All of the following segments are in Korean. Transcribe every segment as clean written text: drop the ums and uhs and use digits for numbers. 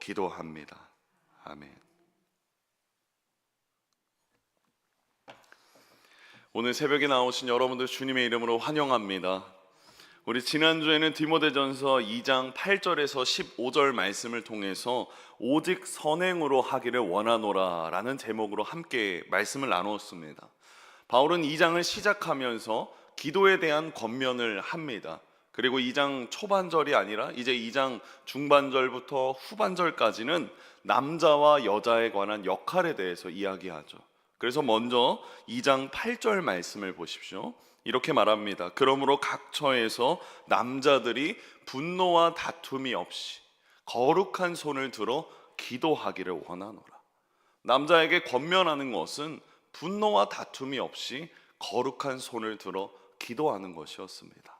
기도합니다. 아멘. 오늘 새벽에 나오신 여러분들 주님의 이름으로 환영합니다. 우리 지난주에는 디모데전서 2장 8절에서 15절 말씀을 통해서 오직 선행으로 하기를 원하노라 라는 제목으로 함께 말씀을 나누었습니다. 바울은 2장을 시작하면서 기도에 대한 권면을 합니다. 그리고 2장 초반절이 아니라 이제 2장 중반절부터 후반절까지는 남자와 여자에 관한 역할에 대해서 이야기하죠. 그래서 먼저 2장 8절 말씀을 보십시오. 이렇게 말합니다. 그러므로 각 처에서 남자들이 분노와 다툼이 없이 거룩한 손을 들어 기도하기를 원하노라. 남자에게 권면하는 것은 분노와 다툼이 없이 거룩한 손을 들어 기도하는 것이었습니다.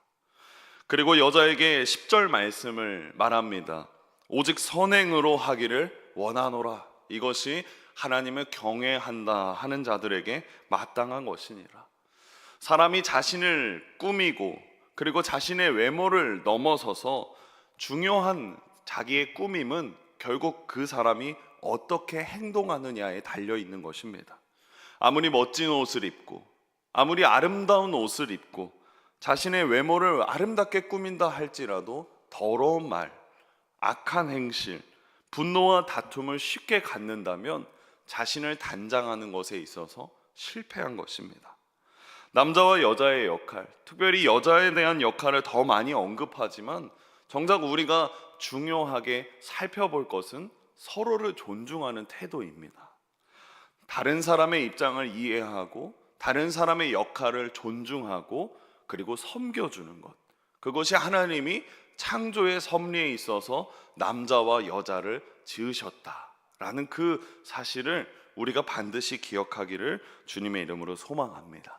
그리고 여자에게 10절 말씀을 말합니다. 오직 선행으로 하기를 원하노라. 이것이 하나님을 경외한다 하는 자들에게 마땅한 것이니라. 사람이 자신을 꾸미고 그리고 자신의 외모를 넘어서서 중요한 자기의 꾸밈은 결국 그 사람이 어떻게 행동하느냐에 달려 있는 것입니다. 아무리 멋진 옷을 입고 아무리 아름다운 옷을 입고 자신의 외모를 아름답게 꾸민다 할지라도 더러운 말, 악한 행실, 분노와 다툼을 쉽게 갖는다면 자신을 단장하는 것에 있어서 실패한 것입니다. 남자와 여자의 역할, 특별히 여자에 대한 역할을 더 많이 언급하지만 정작 우리가 중요하게 살펴볼 것은 서로를 존중하는 태도입니다. 다른 사람의 입장을 이해하고 다른 사람의 역할을 존중하고 그리고 섬겨주는 것, 그것이 하나님이 창조의 섭리에 있어서 남자와 여자를 지으셨다라는 그 사실을 우리가 반드시 기억하기를 주님의 이름으로 소망합니다.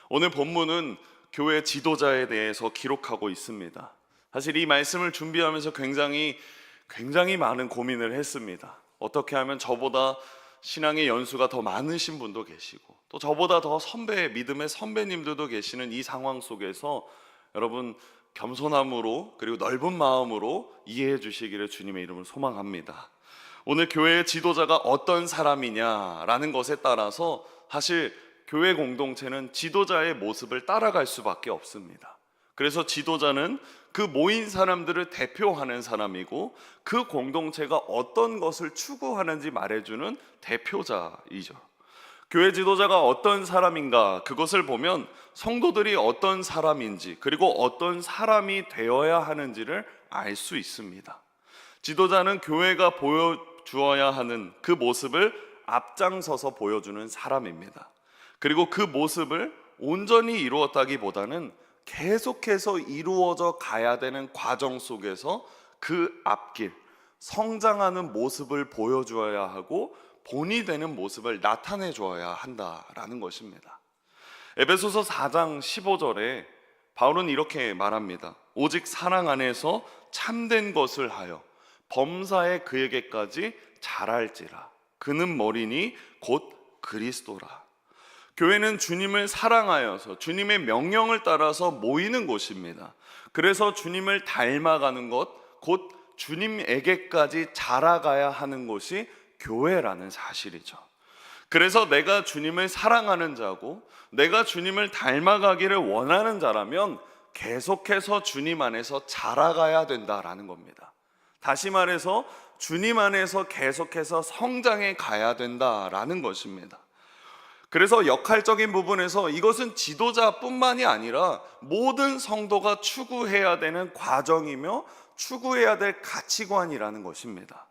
오늘 본문은 교회 지도자에 대해서 기록하고 있습니다. 사실 이 말씀을 준비하면서 굉장히 많은 고민을 했습니다. 어떻게 하면 저보다 신앙의 연수가 더 많으신 분도 계시고 또 저보다 더 믿음의 선배님들도 계시는 이 상황 속에서 여러분 겸손함으로 그리고 넓은 마음으로 이해해 주시기를 주님의 이름으로 소망합니다. 오늘 교회의 지도자가 어떤 사람이냐라는 것에 따라서 사실 교회 공동체는 지도자의 모습을 따라갈 수밖에 없습니다. 그래서 지도자는 그 모인 사람들을 대표하는 사람이고 그 공동체가 어떤 것을 추구하는지 말해주는 대표자이죠. 교회 지도자가 어떤 사람인가 그것을 보면 성도들이 어떤 사람인지 그리고 어떤 사람이 되어야 하는지를 알 수 있습니다. 지도자는 교회가 보여주어야 하는 그 모습을 앞장서서 보여주는 사람입니다. 그리고 그 모습을 온전히 이루었다기보다는 계속해서 이루어져 가야 되는 과정 속에서 그 앞길, 성장하는 모습을 보여주어야 하고 본이 되는 모습을 나타내 주어야 한다라는 것입니다. 에베소서 4장 15절에 바울은 이렇게 말합니다. 오직 사랑 안에서 참된 것을 하여 범사에 그에게까지 자랄지라. 그는 머리니 곧 그리스도라. 교회는 주님을 사랑하여서 주님의 명령을 따라서 모이는 곳입니다. 그래서 주님을 닮아가는 것, 곧 주님에게까지 자라가야 하는 곳이 교회라는 사실이죠. 그래서 내가 주님을 사랑하는 자고 내가 주님을 닮아가기를 원하는 자라면 계속해서 주님 안에서 자라가야 된다라는 겁니다. 다시 말해서 주님 안에서 계속해서 성장해 가야 된다라는 것입니다. 그래서 역할적인 부분에서 이것은 지도자뿐만이 아니라 모든 성도가 추구해야 되는 과정이며 추구해야 될 가치관이라는 것입니다.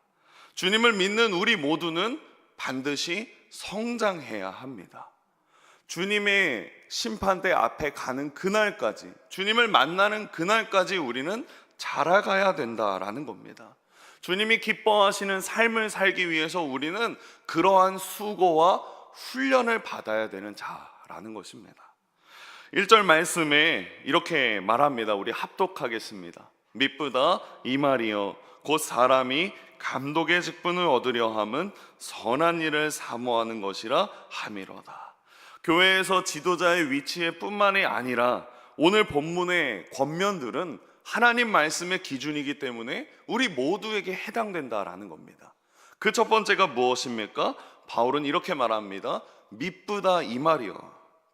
주님을 믿는 우리 모두는 반드시 성장해야 합니다. 주님의 심판대 앞에 가는 그날까지, 주님을 만나는 그날까지 우리는 자라가야 된다라는 겁니다. 주님이 기뻐하시는 삶을 살기 위해서 우리는 그러한 수고와 훈련을 받아야 되는 자라는 것입니다. 1절 말씀에 이렇게 말합니다. 우리 합독하겠습니다. 미쁘다 이 말이여 곧 사람이 감독의 직분을 얻으려 함은 선한 일을 사모하는 것이라 함이로다. 교회에서 지도자의 위치에 뿐만이 아니라 오늘 본문의 권면들은 하나님 말씀의 기준이기 때문에 우리 모두에게 해당된다라는 겁니다. 그 첫 번째가 무엇입니까? 바울은 이렇게 말합니다. 미쁘다 이 말이요.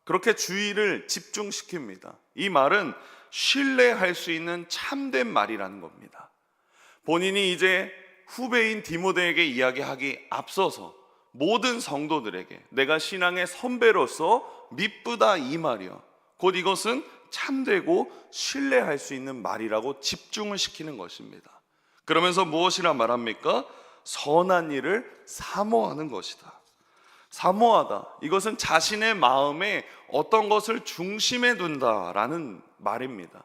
그렇게 주의를 집중시킵니다. 이 말은 신뢰할 수 있는 참된 말이라는 겁니다. 본인이 이제 후배인 디모데에게 이야기하기 앞서서 모든 성도들에게 내가 신앙의 선배로서 미쁘다 이 말이요. 곧 이것은 참되고 신뢰할 수 있는 말이라고 집중을 시키는 것입니다. 그러면서 무엇이라 말합니까? 선한 일을 사모하는 것이다. 사모하다. 이것은 자신의 마음에 어떤 것을 중심에 둔다라는 말입니다.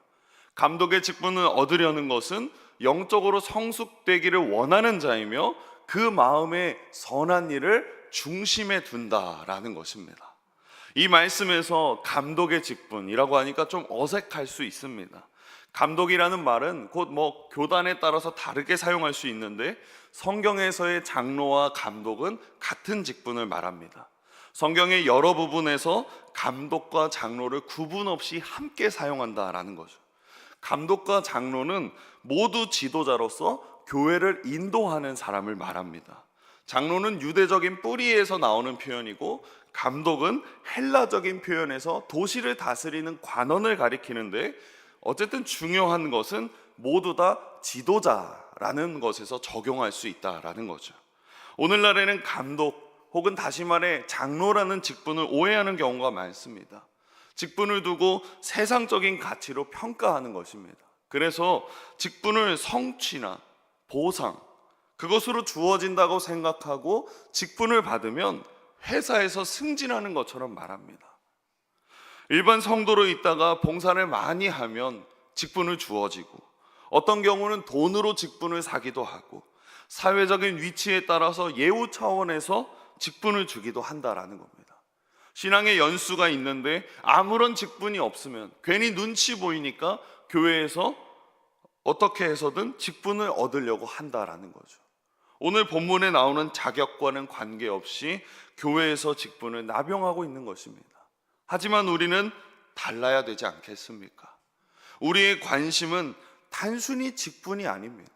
감독의 직분을 얻으려는 것은 영적으로 성숙되기를 원하는 자이며 그 마음에 선한 일을 중심에 둔다라는 것입니다. 이 말씀에서 감독의 직분이라고 하니까 좀 어색할 수 있습니다. 감독이라는 말은 곧 교단에 따라서 다르게 사용할 수 있는데 성경에서의 장로와 감독은 같은 직분을 말합니다. 성경의 여러 부분에서 감독과 장로를 구분 없이 함께 사용한다라는 거죠. 감독과 장로는 모두 지도자로서 교회를 인도하는 사람을 말합니다. 장로는 유대적인 뿌리에서 나오는 표현이고 감독은 헬라적인 표현에서 도시를 다스리는 관원을 가리키는데 어쨌든 중요한 것은 모두 다 지도자라는 것에서 적용할 수 있다라는 거죠. 오늘날에는 감독 혹은 다시 말해 장로라는 직분을 오해하는 경우가 많습니다. 직분을 두고 세상적인 가치로 평가하는 것입니다. 그래서 직분을 성취나 보상, 그것으로 주어진다고 생각하고 직분을 받으면 회사에서 승진하는 것처럼 말합니다. 일반 성도로 있다가 봉사를 많이 하면 직분을 주어지고 어떤 경우는 돈으로 직분을 사기도 하고 사회적인 위치에 따라서 예우 차원에서 직분을 주기도 한다라는 겁니다. 신앙의 연수가 있는데 아무런 직분이 없으면 괜히 눈치 보이니까 교회에서 어떻게 해서든 직분을 얻으려고 한다라는 거죠. 오늘 본문에 나오는 자격과는 관계없이 교회에서 직분을 남용하고 있는 것입니다. 하지만 우리는 달라야 되지 않겠습니까? 우리의 관심은 단순히 직분이 아닙니다.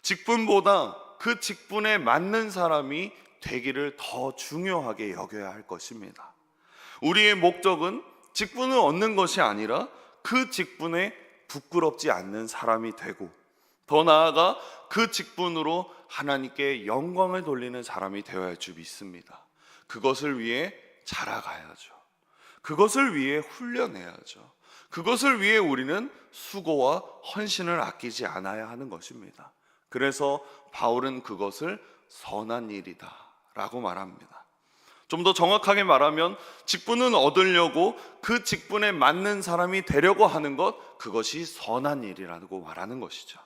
직분보다 그 직분에 맞는 사람이 되기를 더 중요하게 여겨야 할 것입니다. 우리의 목적은 직분을 얻는 것이 아니라 그 직분에 부끄럽지 않는 사람이 되고 더 나아가 그 직분으로 하나님께 영광을 돌리는 사람이 되어야 할 줄 믿습니다. 그것을 위해 자라가야죠. 그것을 위해 훈련해야죠. 그것을 위해 우리는 수고와 헌신을 아끼지 않아야 하는 것입니다. 그래서 바울은 그것을 선한 일이다 라고 말합니다. 좀 더 정확하게 말하면 직분은 얻으려고 그 직분에 맞는 사람이 되려고 하는 것, 그것이 선한 일이라고 말하는 것이죠.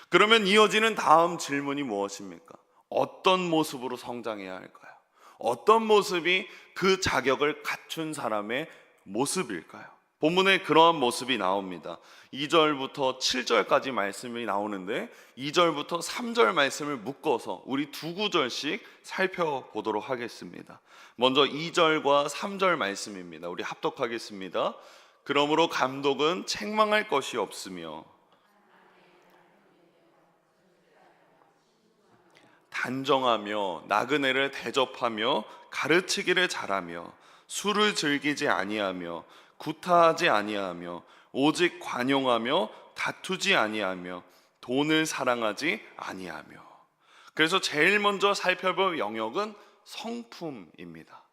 그러면 이어지는 다음 질문이 무엇입니까? 어떤 모습으로 성장해야 할까요? 어떤 모습이 그 자격을 갖춘 사람의 모습일까요? 본문에 그러한 모습이 나옵니다. 2절부터 7절까지 말씀이 나오는데 2절부터 3절 말씀을 묶어서 우리 두 구절씩 살펴보도록 하겠습니다. 먼저 2절과 3절 말씀입니다. 우리 합독하겠습니다. 그러므로 감독은 책망할 것이 없으며 단정하며 나그네를 대접하며 가르치기를 잘하며 술을 즐기지 아니하며 구타하지 아니하며 오직 관용하며 다투지 아니하며 돈을 사랑하지 아니하며. 그래서 제일 먼저 살펴볼 영역은 성품입니다.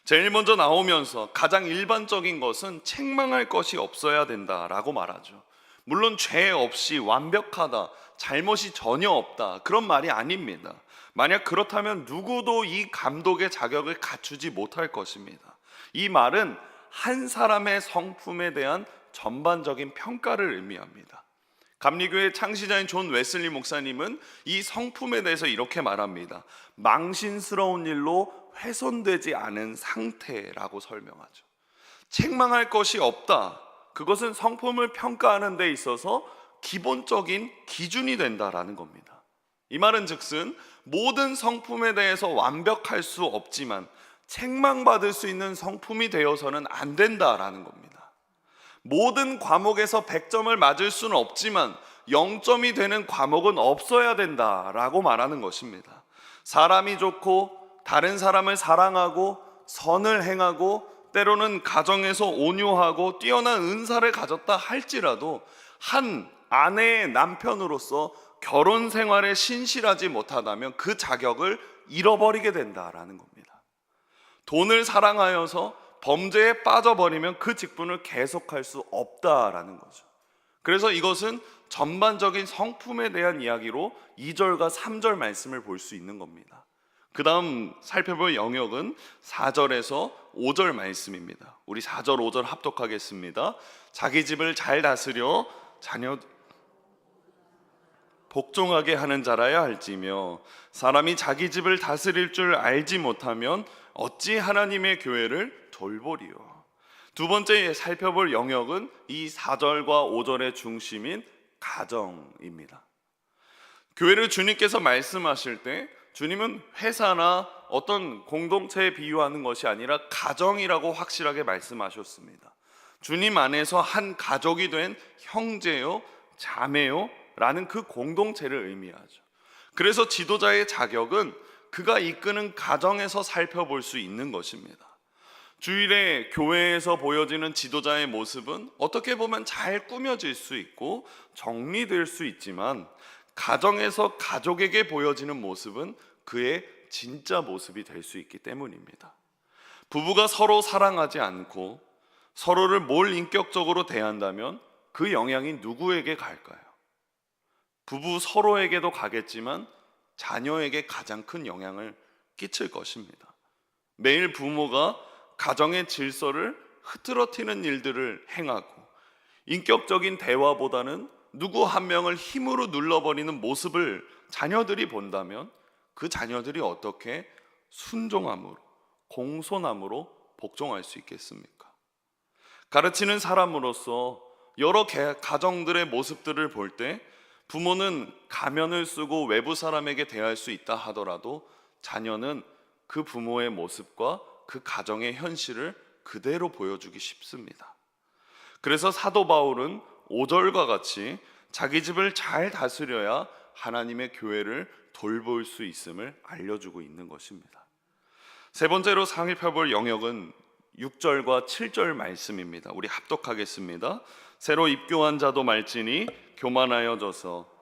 제일 먼저 나오면서 가장 일반적인 것은 책망할 것이 없어야 된다라고 말하죠. 물론 죄 없이 완벽하다, 잘못이 전혀 없다, 그런 말이 아닙니다. 만약 그렇다면 누구도 이 감독의 자격을 갖추지 못할 것입니다. 이 말은 한 사람의 성품에 대한 전반적인 평가를 의미합니다. 감리교회 창시자인 존 웨슬리 목사님은 이 성품에 대해서 이렇게 말합니다. 망신스러운 일로 훼손되지 않은 상태라고 설명하죠. 책망할 것이 없다, 그것은 성품을 평가하는 데 있어서 기본적인 기준이 된다라는 겁니다. 이 말은 즉슨 모든 성품에 대해서 완벽할 수 없지만 책망받을 수 있는 성품이 되어서는 안 된다라는 겁니다. 모든 과목에서 100점을 맞을 수는 없지만 0점이 되는 과목은 없어야 된다라고 말하는 것입니다. 사람이 좋고 다른 사람을 사랑하고 선을 행하고 때로는 가정에서 온유하고 뛰어난 은사를 가졌다 할지라도 한 아내의 남편으로서 결혼 생활에 신실하지 못하다면 그 자격을 잃어버리게 된다라는 겁니다. 돈을 사랑하여서 범죄에 빠져버리면 그 직분을 계속할 수 없다라는 거죠. 그래서 이것은 전반적인 성품에 대한 이야기로 2절과 3절 말씀을 볼 수 있는 겁니다. 그 다음 살펴볼 영역은 4절에서 5절 말씀입니다. 우리 4절 5절 합독하겠습니다. 자기 집을 잘 다스려 자녀 복종하게 하는 자라야 할지며 사람이 자기 집을 다스릴 줄 알지 못하면 어찌 하나님의 교회를 돌보리요. 두 번째 살펴볼 영역은 이 4절과 5절의 중심인 가정입니다. 교회를 주님께서 말씀하실 때 주님은 회사나 어떤 공동체에 비유하는 것이 아니라 가정이라고 확실하게 말씀하셨습니다. 주님 안에서 한 가족이 된 형제요, 자매요 라는 그 공동체를 의미하죠. 그래서 지도자의 자격은 그가 이끄는 가정에서 살펴볼 수 있는 것입니다. 주일에 교회에서 보여지는 지도자의 모습은 어떻게 보면 잘 꾸며질 수 있고 정리될 수 있지만 가정에서 가족에게 보여지는 모습은 그의 진짜 모습이 될 수 있기 때문입니다. 부부가 서로 사랑하지 않고 서로를 몰인격적으로 대한다면 그 영향이 누구에게 갈까요? 부부 서로에게도 가겠지만 자녀에게 가장 큰 영향을 끼칠 것입니다. 매일 부모가 가정의 질서를 흐트러뜨리는 일들을 행하고 인격적인 대화보다는 누구 한 명을 힘으로 눌러버리는 모습을 자녀들이 본다면 그 자녀들이 어떻게 순종함으로 공손함으로 복종할 수 있겠습니까? 가르치는 사람으로서 여러 가정들의 모습들을 볼 때 부모는 가면을 쓰고 외부 사람에게 대할 수 있다 하더라도 자녀는 그 부모의 모습과 그 가정의 현실을 그대로 보여주기 쉽습니다. 그래서 사도 바울은 5절과 같이 자기 집을 잘 다스려야 하나님의 교회를 돌볼 수 있음을 알려주고 있는 것입니다. 세 번째로 살펴볼 영역은 6절과 7절 말씀입니다. 우리 합독하겠습니다. 새로 입교한 자도 말지니 교만하여져서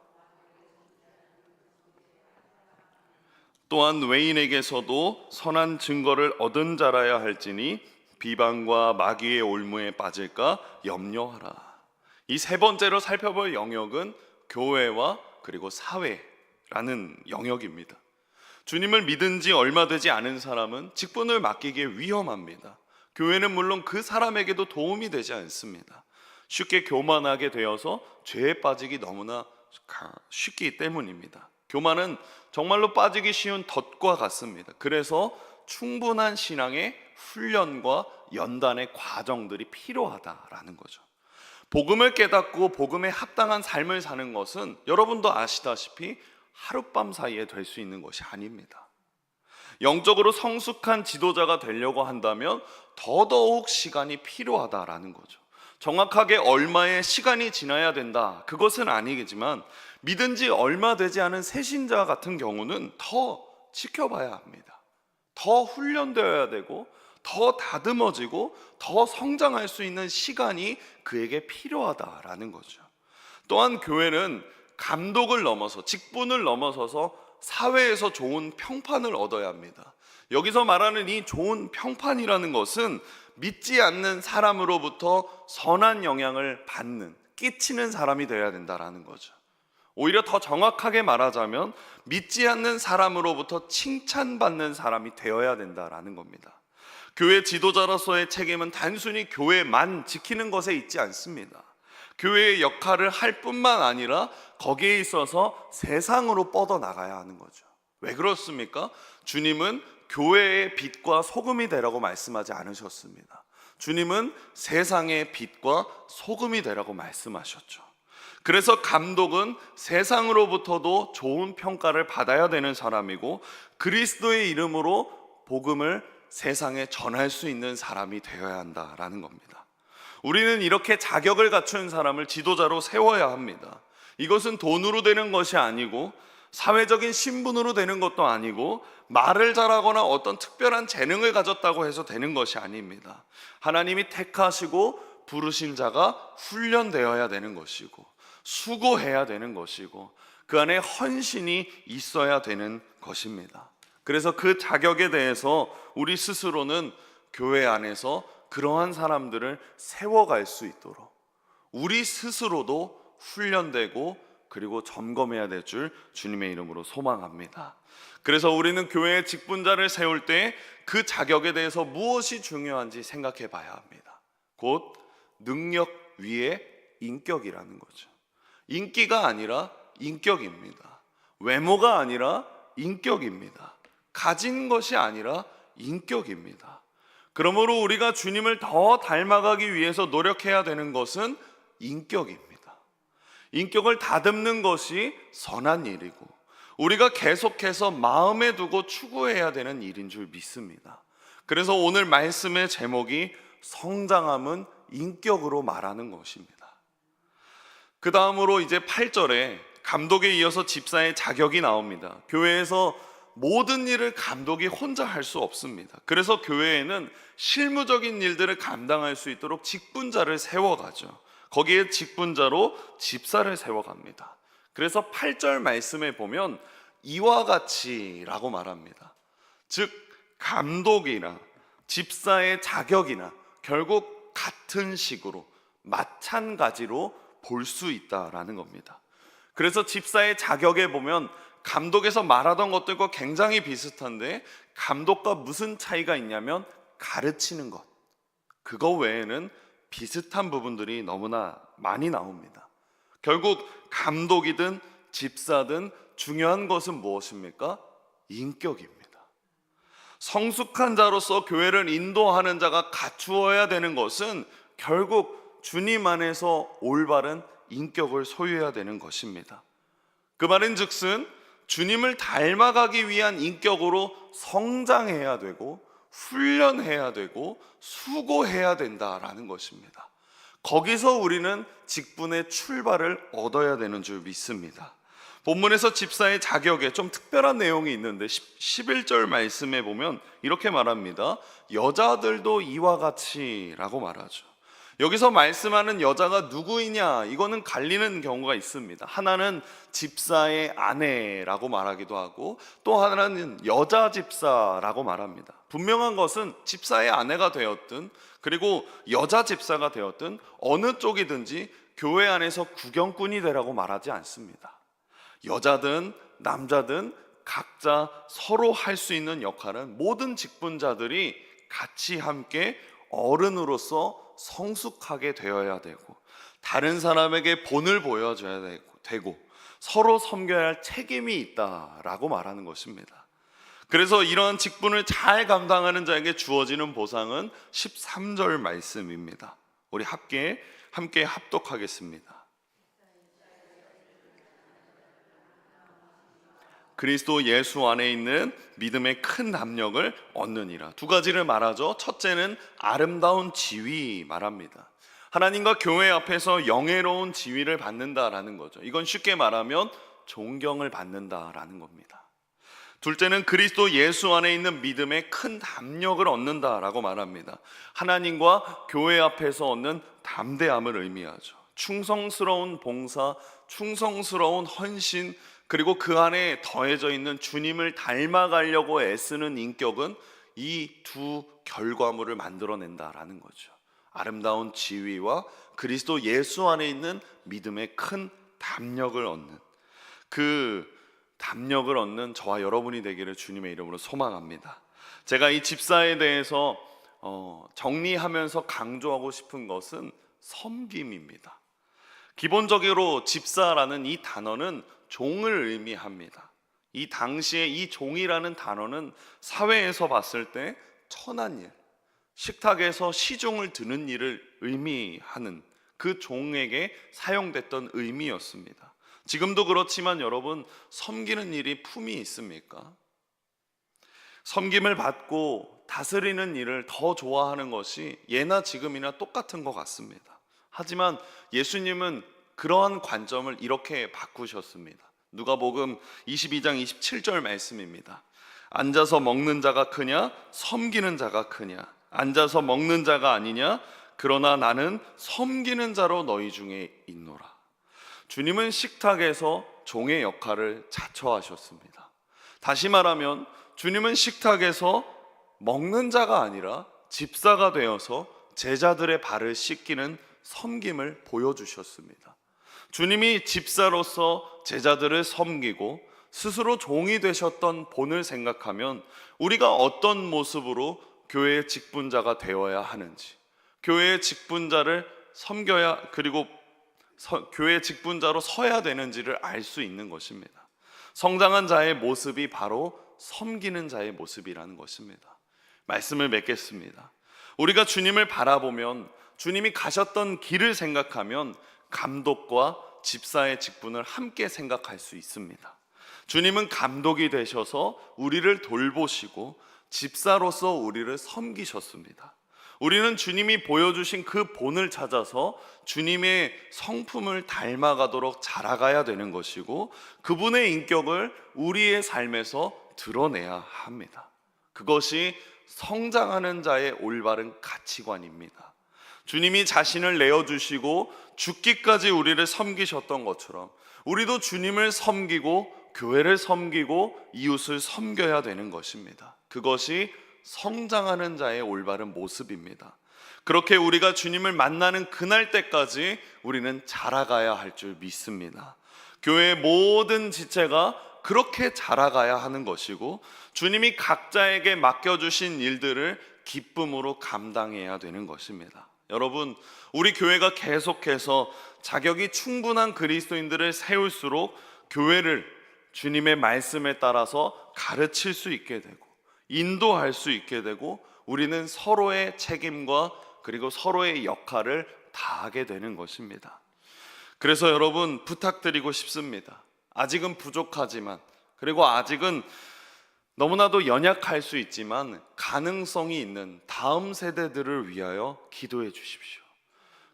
또한 외인에게서도 선한 증거를 얻은 자라야 할지니 비방과 마귀의 올무에 빠질까 염려하라. 이 세 번째로 살펴볼 영역은 교회와 그리고 사회라는 영역입니다. 주님을 믿은 지 얼마 되지 않은 사람은 직분을 맡기기에 위험합니다. 교회는 물론 그 사람에게도 도움이 되지 않습니다. 쉽게 교만하게 되어서 죄에 빠지기 너무나 쉽기 때문입니다. 교만은 정말로 빠지기 쉬운 덫과 같습니다. 그래서 충분한 신앙의 훈련과 연단의 과정들이 필요하다라는 거죠. 복음을 깨닫고 복음에 합당한 삶을 사는 것은 여러분도 아시다시피 하룻밤 사이에 될 수 있는 것이 아닙니다. 영적으로 성숙한 지도자가 되려고 한다면 더더욱 시간이 필요하다라는 거죠. 정확하게 얼마의 시간이 지나야 된다, 그것은 아니겠지만 믿은 지 얼마 되지 않은 새신자 같은 경우는 더 지켜봐야 합니다. 더 훈련되어야 되고 더 다듬어지고 더 성장할 수 있는 시간이 그에게 필요하다라는 거죠. 또한 교회는 감독을 넘어서 직분을 넘어서서 사회에서 좋은 평판을 얻어야 합니다. 여기서 말하는 이 좋은 평판이라는 것은 믿지 않는 사람으로부터 선한 영향을 받는, 끼치는 사람이 되어야 된다라는 거죠. 오히려 더 정확하게 말하자면 믿지 않는 사람으로부터 칭찬받는 사람이 되어야 된다라는 겁니다. 교회 지도자로서의 책임은 단순히 교회만 지키는 것에 있지 않습니다. 교회의 역할을 할 뿐만 아니라 거기에 있어서 세상으로 뻗어나가야 하는 거죠. 왜 그렇습니까? 주님은 교회의 빛과 소금이 되라고 말씀하지 않으셨습니다. 주님은 세상의 빛과 소금이 되라고 말씀하셨죠. 그래서 감독은 세상으로부터도 좋은 평가를 받아야 되는 사람이고 그리스도의 이름으로 복음을 세상에 전할 수 있는 사람이 되어야 한다라는 겁니다. 우리는 이렇게 자격을 갖춘 사람을 지도자로 세워야 합니다. 이것은 돈으로 되는 것이 아니고 사회적인 신분으로 되는 것도 아니고 말을 잘하거나 어떤 특별한 재능을 가졌다고 해서 되는 것이 아닙니다. 하나님이 택하시고 부르신 자가 훈련되어야 되는 것이고 수고해야 되는 것이고 그 안에 헌신이 있어야 되는 것입니다. 그래서 그 자격에 대해서 우리 스스로는 교회 안에서 그러한 사람들을 세워갈 수 있도록 우리 스스로도 훈련되고 그리고 점검해야 될 줄 주님의 이름으로 소망합니다. 그래서 우리는 교회의 직분자를 세울 때 그 자격에 대해서 무엇이 중요한지 생각해 봐야 합니다. 곧 능력 위에 인격이라는 거죠. 인기가 아니라 인격입니다. 외모가 아니라 인격입니다. 가진 것이 아니라 인격입니다. 그러므로 우리가 주님을 더 닮아가기 위해서 노력해야 되는 것은 인격입니다. 인격을 다듬는 것이 선한 일이고 우리가 계속해서 마음에 두고 추구해야 되는 일인 줄 믿습니다. 그래서 오늘 말씀의 제목이 성장함은 인격으로 말하는 것입니다. 그 다음으로 이제 8절에 감독에 이어서 집사의 자격이 나옵니다. 교회에서 모든 일을 감독이 혼자 할 수 없습니다. 그래서 교회에는 실무적인 일들을 감당할 수 있도록 직분자를 세워가죠. 거기에 직분자로 집사를 세워갑니다. 그래서 8절 말씀에 보면 이와 같이라고 말합니다. 즉 감독이나 집사의 자격이나 결국 같은 식으로 마찬가지로 볼 수 있다라는 겁니다. 그래서 집사의 자격에 보면 감독에서 말하던 것들과 굉장히 비슷한데 감독과 무슨 차이가 있냐면 가르치는 것, 그거 외에는 비슷한 부분들이 너무나 많이 나옵니다. 결국 감독이든 집사든 중요한 것은 무엇입니까? 인격입니다. 성숙한 자로서 교회를 인도하는 자가 갖추어야 되는 것은 결국 주님 안에서 올바른 인격을 소유해야 되는 것입니다. 그 말은 즉슨 주님을 닮아가기 위한 인격으로 성장해야 되고 훈련해야 되고 수고해야 된다라는 것입니다. 거기서 우리는 직분의 출발을 얻어야 되는 줄 믿습니다. 본문에서 집사의 자격에 좀 특별한 내용이 있는데 11절 말씀에 보면 이렇게 말합니다. 여자들도 이와 같이라고 말하죠. 여기서 말씀하는 여자가 누구이냐, 이거는 갈리는 경우가 있습니다. 하나는 집사의 아내라고 말하기도 하고 또 하나는 여자 집사라고 말합니다. 분명한 것은 집사의 아내가 되었든 그리고 여자 집사가 되었든 어느 쪽이든지 교회 안에서 구경꾼이 되라고 말하지 않습니다. 여자든 남자든 각자 서로 할 수 있는 역할은 모든 직분자들이 같이 함께 어른으로서 성숙하게 되어야 되고 다른 사람에게 본을 보여줘야 되고 서로 섬겨야 할 책임이 있다라고 말하는 것입니다. 그래서 이러한 직분을 잘 감당하는 자에게 주어지는 보상은 13절 말씀입니다. 우리 함께 합독하겠습니다. 그리스도 예수 안에 있는 믿음의 큰 담력을 얻느니라. 두 가지를 말하죠. 첫째는 아름다운 지위 말합니다. 하나님과 교회 앞에서 영예로운 지위를 받는다라는 거죠. 이건 쉽게 말하면 존경을 받는다라는 겁니다. 둘째는 그리스도 예수 안에 있는 믿음의 큰 담력을 얻는다라고 말합니다. 하나님과 교회 앞에서 얻는 담대함을 의미하죠. 충성스러운 봉사, 충성스러운 헌신, 그리고 그 안에 더해져 있는 주님을 닮아가려고 애쓰는 인격은 이 두 결과물을 만들어낸다라는 거죠. 아름다운 지위와 그리스도 예수 안에 있는 믿음의 큰 담력을 얻는, 그 담력을 얻는 저와 여러분이 되기를 주님의 이름으로 소망합니다. 제가 이 집사에 대해서 정리하면서 강조하고 싶은 것은 섬김입니다. 기본적으로 집사라는 이 단어는 종을 의미합니다. 이 당시에 이 종이라는 단어는 사회에서 봤을 때 천한 일, 식탁에서 시중을 드는 일을 의미하는 그 종에게 사용됐던 의미였습니다. 지금도 그렇지만 여러분, 섬기는 일이 품이 있습니까? 섬김을 받고 다스리는 일을 더 좋아하는 것이 예나 지금이나 똑같은 것 같습니다. 하지만 예수님은 그러한 관점을 이렇게 바꾸셨습니다. 누가복음 22장 27절 말씀입니다. 앉아서 먹는 자가 크냐 섬기는 자가 크냐, 앉아서 먹는 자가 아니냐, 그러나 나는 섬기는 자로 너희 중에 있노라. 주님은 식탁에서 종의 역할을 자처하셨습니다. 다시 말하면 주님은 식탁에서 먹는 자가 아니라 집사가 되어서 제자들의 발을 씻기는 섬김을 보여주셨습니다. 주님이 집사로서 제자들을 섬기고 스스로 종이 되셨던 본을 생각하면 우리가 어떤 모습으로 교회의 직분자가 되어야 하는지, 교회의 직분자를 섬겨야, 그리고 교회의 직분자로 서야 되는지를 알 수 있는 것입니다. 성장한 자의 모습이 바로 섬기는 자의 모습이라는 것입니다. 말씀을 맺겠습니다. 우리가 주님을 바라보면, 주님이 가셨던 길을 생각하면 감독과 집사의 직분을 함께 생각할 수 있습니다. 주님은 감독이 되셔서 우리를 돌보시고 집사로서 우리를 섬기셨습니다. 우리는 주님이 보여주신 그 본을 찾아서 주님의 성품을 닮아가도록 자라가야 되는 것이고, 그분의 인격을 우리의 삶에서 드러내야 합니다. 그것이 성장하는 자의 올바른 가치관입니다. 주님이 자신을 내어주시고 죽기까지 우리를 섬기셨던 것처럼 우리도 주님을 섬기고 교회를 섬기고 이웃을 섬겨야 되는 것입니다. 그것이 성장하는 자의 올바른 모습입니다. 그렇게 우리가 주님을 만나는 그날 때까지 우리는 자라가야 할 줄 믿습니다. 교회의 모든 지체가 그렇게 자라가야 하는 것이고, 주님이 각자에게 맡겨주신 일들을 기쁨으로 감당해야 되는 것입니다. 여러분, 우리 교회가 계속해서 자격이 충분한 그리스도인들을 세울수록 교회를 주님의 말씀에 따라서 가르칠 수 있게 되고 인도할 수 있게 되고, 우리는 서로의 책임과 그리고 서로의 역할을 다하게 되는 것입니다. 그래서 여러분, 부탁드리고 싶습니다. 아직은 부족하지만, 그리고 아직은 너무나도 연약할 수 있지만 가능성이 있는 다음 세대들을 위하여 기도해 주십시오.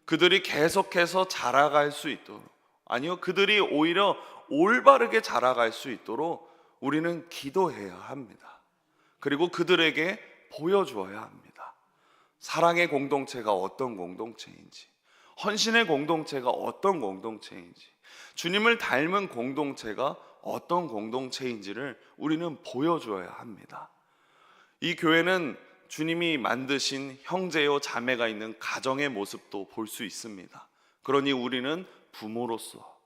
그들이 계속해서 자라갈 수 있도록, 아니요, 그들이 오히려 올바르게 자라갈 수 있도록 우리는 기도해야 합니다. 그리고 그들에게 보여주어야 합니다. 사랑의 공동체가 어떤 공동체인지, 헌신의 공동체가 어떤 공동체인지, 주님을 닮은 공동체가 어떤 공동체인지를 우리는 보여줘야 합니다. 이 교회는 주님이 만드신 형제요 자매가 있는 가정의 모습도 볼 수 있습니다. 그러니 우리는 부모로서,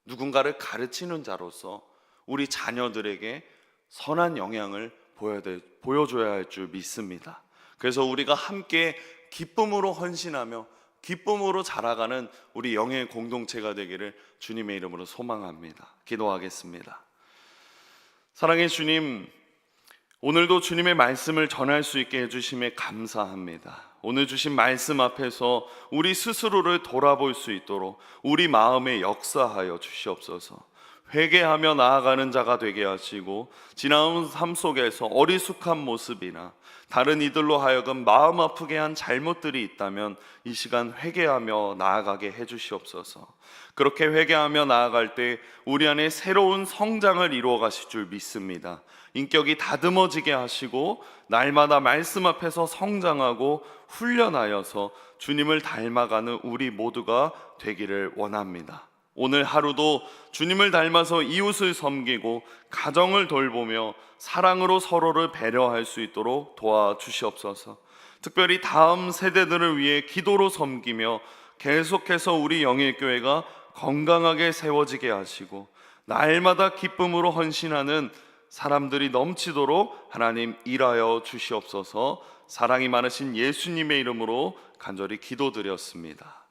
누군가를 가르치는 자로서 우리 자녀들에게 선한 영향을 보여줘야 할 줄 믿습니다. 그래서 우리가 함께 기쁨으로 헌신하며 기쁨으로 자라가는 우리 영의 공동체가 되기를 주님의 이름으로 소망합니다. 기도하겠습니다. 사랑의 주님, 오늘도 주님의 말씀을 전할 수 있게 해주심에 감사합니다. 오늘 주신 말씀 앞에서 우리 스스로를 돌아볼 수 있도록 우리 마음에 역사하여 주시옵소서. 회개하며 나아가는 자가 되게 하시고, 지나온 삶 속에서 어리숙한 모습이나 다른 이들로 하여금 마음 아프게 한 잘못들이 있다면 이 시간 회개하며 나아가게 해주시옵소서. 그렇게 회개하며 나아갈 때 우리 안에 새로운 성장을 이루어 가실 줄 믿습니다. 인격이 다듬어지게 하시고 날마다 말씀 앞에서 성장하고 훈련하여서 주님을 닮아가는 우리 모두가 되기를 원합니다. 오늘 하루도 주님을 닮아서 이웃을 섬기고 가정을 돌보며 사랑으로 서로를 배려할 수 있도록 도와주시옵소서. 특별히 다음 세대들을 위해 기도로 섬기며 계속해서 우리 영일교회가 건강하게 세워지게 하시고 날마다 기쁨으로 헌신하는 사람들이 넘치도록 하나님 일하여 주시옵소서. 사랑이 많으신 예수님의 이름으로 간절히 기도드렸습니다.